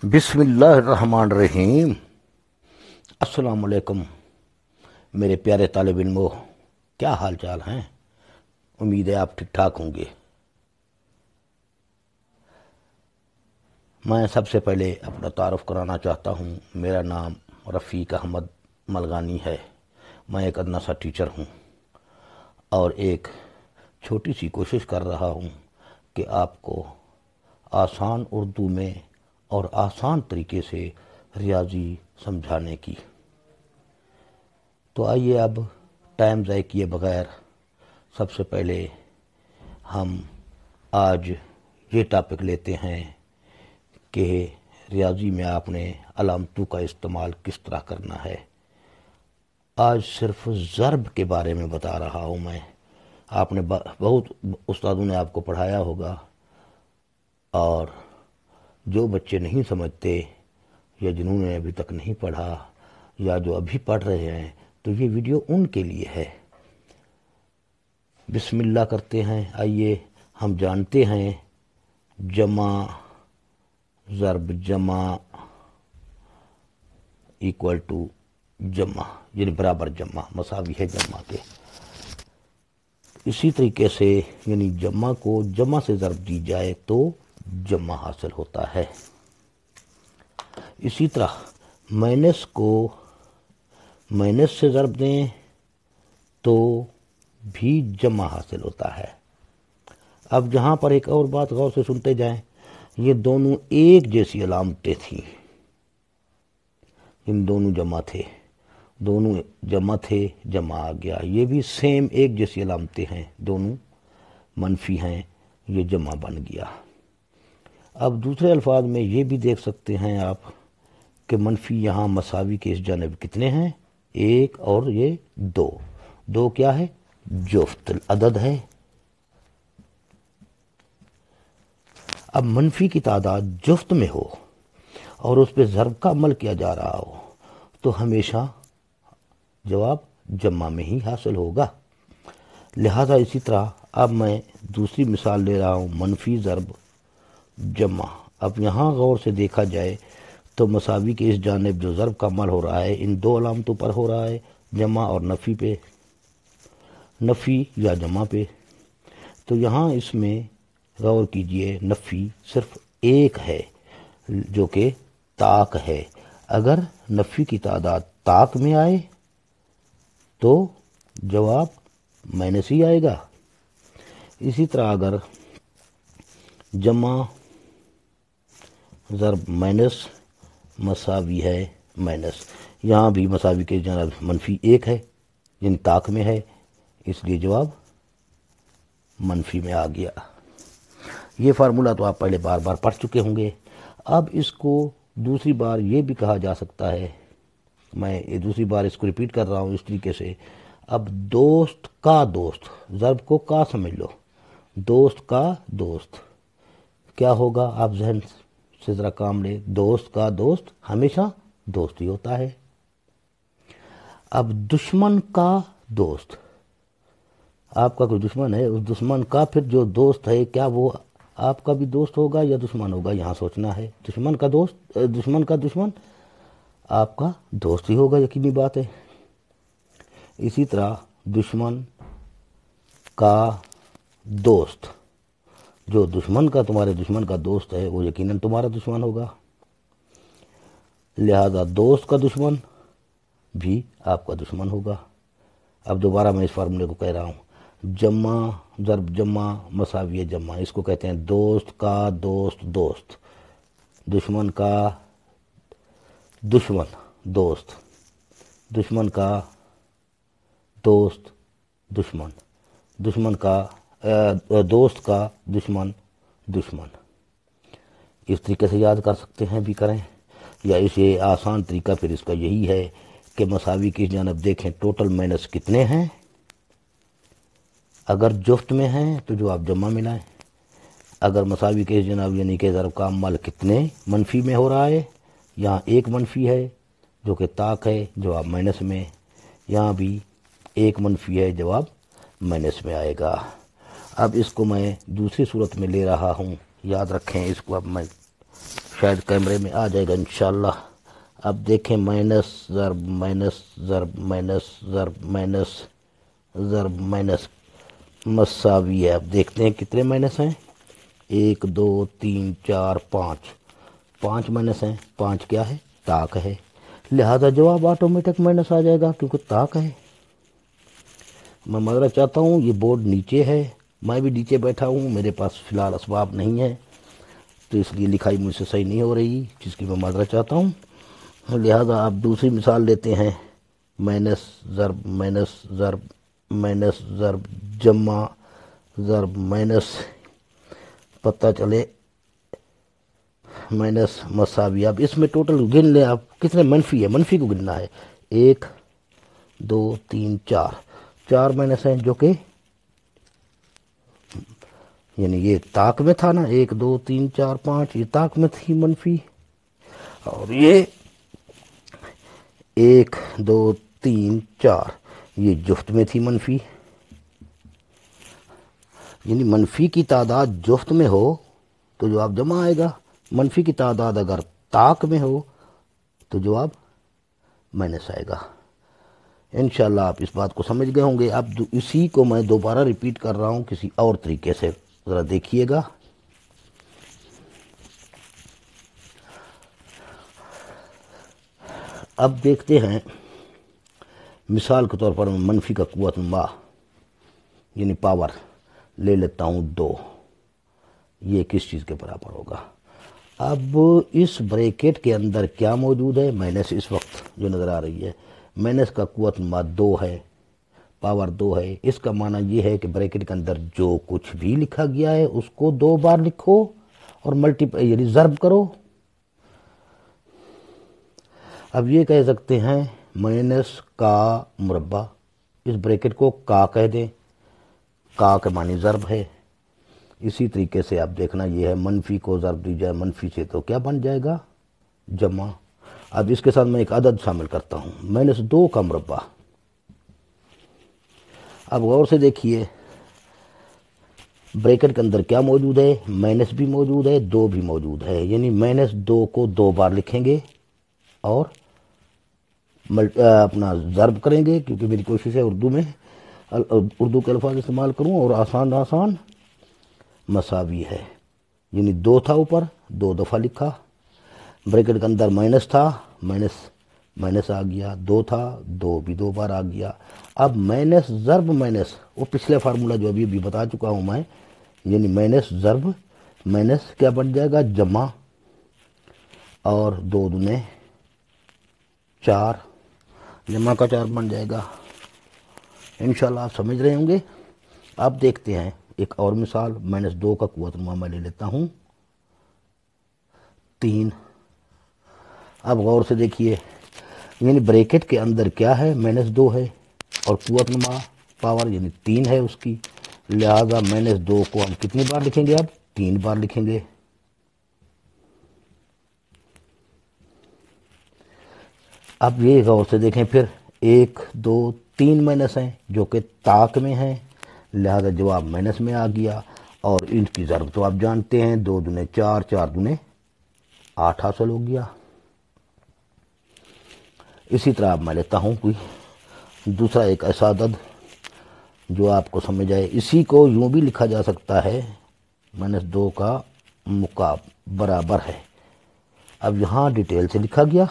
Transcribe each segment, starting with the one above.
بسم اللہ الرحمن الرحیم۔ السلام علیکم میرے پیارے طالب علموں، کیا حال چال ہیں؟ امید ہے آپ ٹھیک ٹھاک ہوں گے۔ میں سب سے پہلے اپنا تعارف کرانا چاہتا ہوں۔ میرا نام رفیق احمد ملغانی ہے۔ میں ایک ادنیٰ سا ٹیچر ہوں اور ایک چھوٹی سی کوشش کر رہا ہوں کہ آپ کو آسان اردو میں اور آسان طریقے سے ریاضی سمجھانے کی۔ تو آئیے اب ٹائم ضائع کیے بغیر سب سے پہلے ہم آج یہ ٹاپک لیتے ہیں کہ ریاضی میں آپ نے علامتوں کا استعمال کس طرح کرنا ہے۔ آج صرف ضرب کے بارے میں بتا رہا ہوں میں۔ آپ نے بہت استادوں نے آپ کو پڑھایا ہوگا، اور جو بچے نہیں سمجھتے یا جنہوں نے ابھی تک نہیں پڑھا یا جو ابھی پڑھ رہے ہیں، تو یہ ویڈیو ان کے لیے ہے۔ بسم اللہ کرتے ہیں۔ آئیے ہم جانتے ہیں جمع ضرب جمع ایکول ٹو جمع، یعنی برابر جمع، مساوی ہے جمع کے۔ اسی طریقے سے یعنی جمع کو جمع سے ضرب دی جائے تو جمع حاصل ہوتا ہے۔ اسی طرح مائنس کو مائنس سے ضرب دیں تو بھی جمع حاصل ہوتا ہے۔ اب جہاں پر ایک اور بات غور سے سنتے جائیں، یہ دونوں ایک جیسی علامتیں تھیں، ان دونوں جمع تھے، دونوں جمع تھے، جمع آ گیا۔ یہ بھی سیم ایک جیسی علامتیں ہیں، دونوں منفی ہیں، یہ جمع بن گیا۔ اب دوسرے الفاظ میں یہ بھی دیکھ سکتے ہیں آپ کہ منفی یہاں مساوی کے اس جانب کتنے ہیں؟ ایک اور یہ دو۔ دو کیا ہے؟ جفت عدد ہے۔ اب منفی کی تعداد جفت میں ہو اور اس پہ ضرب کا عمل کیا جا رہا ہو تو ہمیشہ جواب جمع میں ہی حاصل ہوگا۔ لہذا اسی طرح اب میں دوسری مثال لے رہا ہوں، منفی ضرب جمع۔ اب یہاں غور سے دیکھا جائے تو مساوی کے اس جانب جو ضرب کا عمل ہو رہا ہے، ان دو علامتوں پر ہو رہا ہے، جمع اور نفی پہ، نفی یا جمع پہ۔ تو یہاں اس میں غور کیجئے، نفی صرف ایک ہے جو کہ طاق ہے۔ اگر نفی کی تعداد طاق میں آئے تو جواب مائنس ہی آئے گا۔ اسی طرح اگر جمع ضرب مائنس مساوی ہے مائنس، یہاں بھی مساوی کے جانب منفی ایک ہے، یعنی طاق میں ہے، اس لیے جواب منفی میں آ گیا۔ یہ فارمولہ تو آپ پہلے بار بار پڑھ چکے ہوں گے۔ اب اس کو دوسری بار یہ بھی کہا جا سکتا ہے، میں یہ دوسری بار اس کو ریپیٹ کر رہا ہوں اس طریقے سے۔ اب دوست کا دوست، ضرب کو کا سمجھ لو، دوست کا دوست کیا ہوگا؟ آپ ذہن سے ذرا کام لے، دوست کا دوست ہمیشہ دوست ہی ہوتا ہے۔ اب دشمن کا دوست، آپ کا کوئی دشمن ہے، اس دشمن کا پھر جو دوست ہے، کیا وہ آپ کا بھی دوست ہوگا یا دشمن ہوگا؟ یہاں سوچنا ہے۔ دشمن کا دوست، دشمن کا دشمن آپ کا دوست ہی ہوگا، یقینی بات ہے۔ اسی طرح دشمن کا دوست، جو دشمن کا تمہارے دشمن کا دوست ہے وہ یقیناً تمہارا دشمن ہوگا، لہذا دوست کا دشمن بھی آپ کا دشمن ہوگا۔ اب دوبارہ میں اس فارمولے کو کہہ رہا ہوں، جمع ضرب جمع مساوی جمع، اس کو کہتے ہیں دوست کا دوست دوست، دشمن کا دشمن دوست، دشمن کا دوست دشمن، دشمن کا دوست کا دشمن دشمن۔ اس طریقے سے یاد کر سکتے ہیں، بھی کریں، یا اسے آسان طریقہ پھر اس کا یہی ہے کہ مساوی کی جانب دیکھیں ٹوٹل مائنس کتنے ہیں، اگر جفت میں ہیں تو جو آپ جمع ملائیں، اگر مساوی کے جناب یعنی کہ ضرب کا عمل کتنے منفی میں ہو رہا ہے، یہاں ایک منفی ہے جو کہ طاق ہے، جواب مائنس میں، یہاں بھی ایک منفی ہے، جواب مائنس میں آئے گا۔ اب اس کو میں دوسری صورت میں لے رہا ہوں، یاد رکھیں اس کو۔ اب میں شاید کیمرے میں آ جائے گا انشاءاللہ۔ اب دیکھیں مائنس ضرب مائنس ضرب مائنس ضرب مائنس ضرب مائنس مساوی ہے۔ اب دیکھتے ہیں کتنے مائنس ہیں، 1 2 3 4 5، 5 مائنس ہیں، 5 کیا ہے، طاق ہے، لہذا جواب آٹومیٹک مائنس آ جائے گا کیونکہ طاق ہے۔ میں معذرت چاہتا ہوں، یہ بورڈ نیچے ہے، میں بھی نیچے بیٹھا ہوں، میرے پاس فی الحال اسباب نہیں ہے، تو اس لیے لکھائی مجھ سے صحیح نہیں ہو رہی، جس کی میں معذرت چاہتا ہوں۔ لہذا آپ دوسری مثال لیتے ہیں، مائنس ضرب مائنس ضرب مائنس ضرب جمع ضرب مائنس، پتہ چلے مائنس مساوی۔ اب اس میں ٹوٹل گن لیں آپ کتنے منفی ہے، منفی کو گننا ہے، 1 2 3 4، 4 مائنس ہیں جو کہ یعنی یہ طاق میں تھا نا، 1 2 3 4 5، یہ طاق میں تھی منفی، اور یہ 1 2 3 4 یہ جفت میں تھی منفی، یعنی منفی کی تعداد جفت میں ہو تو جواب جمع آئے گا، منفی کی تعداد اگر طاق میں ہو تو جواب مائنس آئے گا۔ انشاءاللہ آپ اس بات کو سمجھ گئے ہوں گے۔ اب اسی کو میں دوبارہ ریپیٹ کر رہا ہوں کسی اور طریقے سے، ذرا دیکھیے گا۔ اب دیکھتے ہیں مثال کے طور پر میں منفی کا قوت ما یعنی پاور لے لیتا ہوں 2، یہ کس چیز کے برابر ہوگا؟ اب اس بریکٹ کے اندر کیا موجود ہے، مائنس اس وقت جو نظر آ رہی ہے، مائنس کا قوت ما 2 ہے، پاور 2 ہے، اس کا معنی یہ ہے کہ بریکٹ کے اندر جو کچھ بھی لکھا گیا ہے اس کو 2 بار لکھو اور ملٹیپلائی یعنی ضرب کرو۔ اب یہ کہہ سکتے ہیں مائنس کا مربع، اس بریکٹ کو کا کہہ دیں، کا کے معنی ضرب ہے۔ اسی طریقے سے آپ دیکھنا یہ ہے، منفی کو ضرب دی جائے منفی سے تو کیا بن جائے گا، جمع۔ اب اس کے ساتھ میں ایک عدد شامل کرتا ہوں، -2 کا مربع۔ اب غور سے دیکھیے بریکٹ کے اندر کیا موجود ہے، مائنس بھی موجود ہے، 2 بھی موجود ہے، یعنی -2 کو 2 بار لکھیں گے اور اپنا ضرب کریں گے، کیونکہ میری کوشش ہے اردو کے الفاظ استعمال کروں اور آسان مساوی ہے، یعنی 2 تھا اوپر، 2 دفعہ لکھا، بریکٹ کے اندر مائنس تھا، مائنس آ گیا، 2 تھا، 2 بھی 2 بار آ گیا۔ اب مائنس ضرب مائنس، وہ پچھلے فارمولہ جو ابھی بتا چکا ہوں میں، یعنی مائنس ضرب مائنس کیا بن جائے گا، جمع، اور 2 دنے 4، جمع کا 4 بن جائے گا۔ انشاءاللہ آپ سمجھ رہے ہوں گے۔ اب دیکھتے ہیں ایک اور مثال، -2 کا قوت ما میں لے لیتا ہوں 3۔ اب غور سے دیکھیے، یعنی بریکٹ کے اندر کیا ہے، -2 ہے اور قوت ما پاور یعنی 3 ہے اس کی، لہذا -2 کو ہم کتنی بار لکھیں گے، اب 3 بار لکھیں گے۔ اب یہ غور سے دیکھیں پھر، 1 2 3 مائنس ہیں جو کہ طاق میں ہیں، لہذا جواب مائنس میں آ گیا، اور ان کی ضرب تو آپ جانتے ہیں، 2 دنے 4، 4 دنے 8 حاصل ہو گیا۔ اسی طرح اب میں لیتا ہوں کوئی دوسرا ایک ایسا عدد جو آپ کو سمجھ آئے، اسی کو یوں بھی لکھا جا سکتا ہے، -2 کا برابر ہے۔ اب یہاں ڈیٹیل سے لکھا گیا،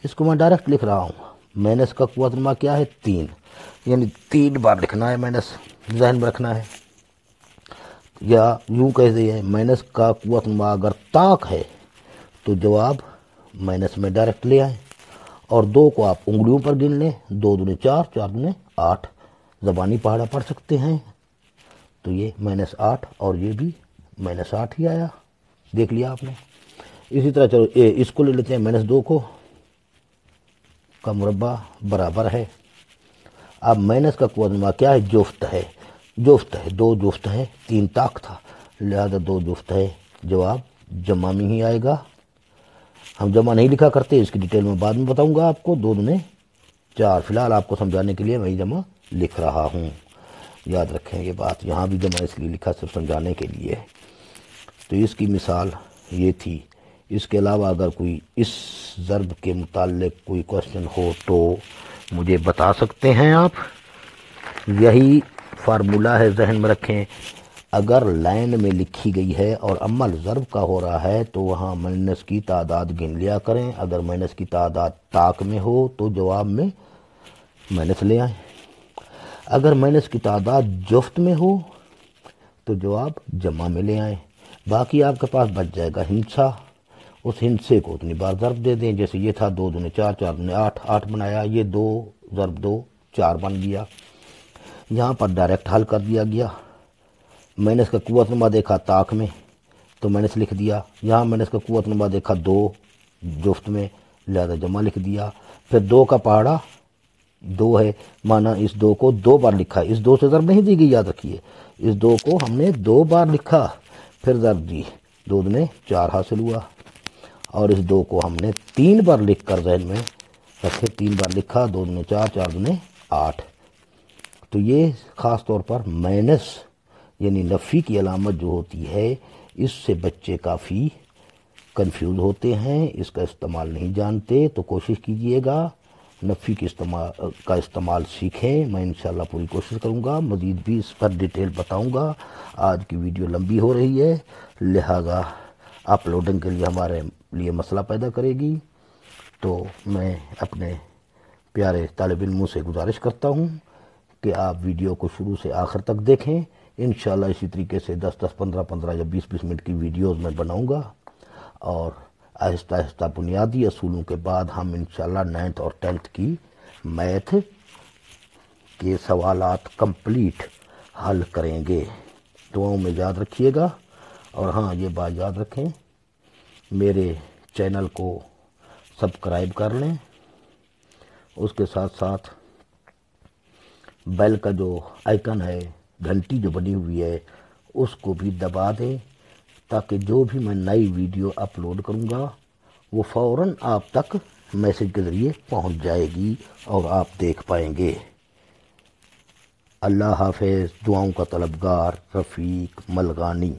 اس کو میں ڈائریکٹ لکھ رہا ہوں، مائنس کا قوت ما کیا ہے، 3، یعنی 3 بار لکھنا ہے، مائنس ذہن میں رکھنا ہے، یا یوں کہہ دیں مائنس کا قوت ما اگر طاق ہے تو جواب مائنس میں ڈائریکٹ لے آئیں، اور 2 کو آپ انگلیوں پر گن لیں، 2 دنے 4، 4 دنے 8، زبانی پہاڑا پڑھ سکتے ہیں، تو یہ -8 اور یہ بھی -8 ہی آیا، دیکھ لیا آپ نے۔ اسی طرح چلو اس کو لے لیتے ہیں، -2 کو کا مربع برابر ہے، اب مائنس کا قوت ما کیا ہے، جفت ہے، 2 جفت ہے، 3 طاق تھا، لہذا 2 جفت ہے، جواب جمع میں ہی آئے گا۔ ہم جمع نہیں لکھا کرتے، اس کی ڈیٹیل میں بعد میں بتاؤں گا آپ کو، 2 دنے 4، فی الحال آپ کو سمجھانے کے لیے میں جمع لکھ رہا ہوں، یاد رکھیں یہ بات، یہاں بھی جمع اس لیے لکھا صرف سمجھانے کے لیے۔ تو اس کی مثال یہ تھی، اس کے علاوہ اگر کوئی اس ضرب کے متعلق کوئی کوشچن ہو تو مجھے بتا سکتے ہیں آپ۔ یہی فارمولہ ہے، ذہن میں رکھیں، اگر لائن میں لکھی گئی ہے اور عمل ضرب کا ہو رہا ہے تو وہاں مائنس کی تعداد گن لیا کریں۔ اگر مائنس کی تعداد طاق میں ہو تو جواب میں مائنس لے آئیں۔ اگر مائنس کی تعداد جفت میں ہو تو جواب جمع میں لے آئیں۔ باقی آپ کے پاس بچ جائے گا ہندسہ، اس ہندسے کو اتنی بار ضرب دے دیں، جیسے یہ تھا 2 دنے 4، 4 دنے 8، 8 بنایا، یہ 2 ضرب 2 4 بن گیا۔ یہاں پر ڈائریکٹ حل کر دیا گیا۔ مائنس کا قوت نما دیکھا طاق میں تو مائنس لکھ دیا، یہاں مائنس کا قوت نما دیکھا 2 جفت میں، لہذا جمع لکھ دیا۔ پھر 2 کا پہاڑا 2 ہے، مانا اس 2 کو 2 بار لکھا، اس 2 سے ضرب نہیں دی گئی، یاد رکھیے، اس 2 کو ہم نے 2 بار لکھا، پھر ضرب دی، 2 دنے 4 حاصل ہوا، اور اس 2 کو ہم نے 3 بار لکھ کر ذہن میں رکھے، 3 بار لکھا، 2 دنے 4، 4 دنے 8۔ تو یہ خاص طور پر مائنس یعنی نفی کی علامت جو ہوتی ہے، اس سے بچے کافی کنفیوز ہوتے ہیں، اس کا استعمال نہیں جانتے، تو کوشش کیجئے گا نفی کا استعمال سیکھیں۔ میں انشاءاللہ پوری کوشش کروں گا، مزید بھی اس پر ڈیٹیل بتاؤں گا۔ آج کی ویڈیو لمبی ہو رہی ہے، لہذا اپلوڈنگ کے لیے ہمارے لیے مسئلہ پیدا کرے گی، تو میں اپنے پیارے طالب علموں سے گزارش کرتا ہوں کہ آپ ویڈیو کو شروع سے آخر تک دیکھیں۔ انشاءاللہ اسی طریقے سے 10-10، 15-15 یا 20-20 منٹ کی ویڈیوز میں بناؤں گا، اور آہستہ آہستہ بنیادی اصولوں کے بعد ہم انشاءاللہ 9th اور 10th کی میتھ کے سوالات کمپلیٹ حل کریں گے۔ دعاؤں میں یاد رکھیے گا، اور ہاں یہ بات یاد رکھیں، میرے چینل کو سبسکرائب کر لیں، اس کے ساتھ ساتھ بیل کا جو آئیکن ہے، گھنٹی جو بنی ہوئی ہے، اس کو بھی دبا دیں، تاکہ جو بھی میں نئی ویڈیو اپلوڈ کروں گا وہ فوراً آپ تک میسج کے ذریعے پہنچ جائے گی اور آپ دیکھ پائیں گے۔ اللہ حافظ۔ دعاؤں کا طلبگار، رفیق ملغانی۔